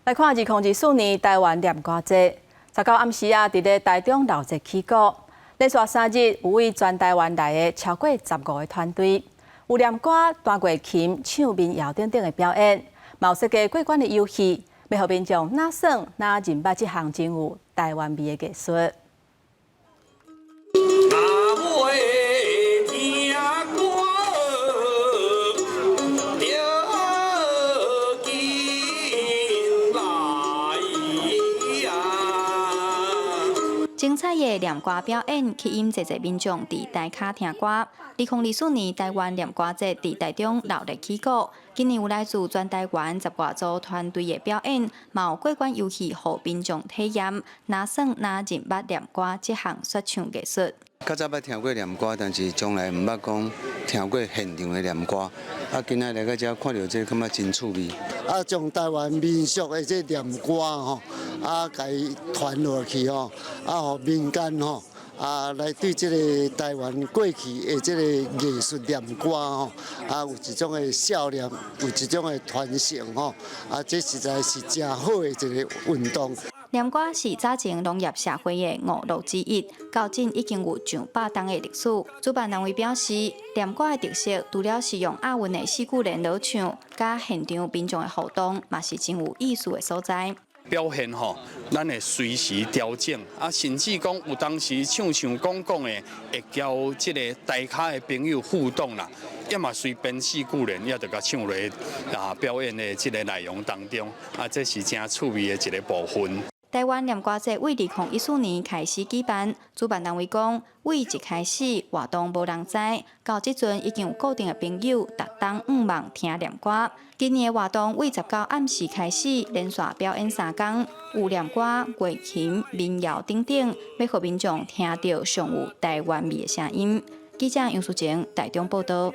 来看2024年台湾念歌节，19暗时伫咧台中闹热起鼓。连续3日，有位全台湾来的超过15个团队，有念歌、弹过琴、唱民谣等等的表演，嘛有设计过关的游戏，要互民众哪耍哪认捌这项真有台湾味的艺术。 精彩的念歌表演吸引侪侪民众伫台卡听歌。2024年台湾念歌节伫台中闹热起鼓，今年有来自全台湾10外组团队的表演，嘛有过关游戏，互民众体验哪耍哪认捌念歌这项说唱艺术。 较早捌听过念歌，但是从来毋捌讲听过现场的念歌。今仔来到遮看到这，感觉真趣味。将台湾民俗的这念歌吼，甲伊传落去吼，互民间吼，来对这个台湾过去的这个艺术念歌吼，有一种的笑念，有一种的传承吼，这实在是真好的一个运动。 念歌是早前农业社会的五路之一，到今已经有上100年的历史。主办单位表示，念歌的特色除了是用押韵的四句联老唱，甲现场民众的互动，嘛是真有意思的所在。 表现吼，咱会随时调整，甚至讲有当时唱讲的，会交即个台卡的朋友互动啦，要么随编四句联，也着甲唱落表演的即个内容当中，这是真趣味的一个部分。 台湾念歌节为2014年开始举办，主办单位讲，为一开始活动无人知，到即阵已经有固定的朋友，逐冬5望听念歌。今年的活动为19暗时开始，连续表演3天，有念歌、乐琴、民谣等等，要互民众听到上有台湾味的声音。记者杨淑晴台中报道。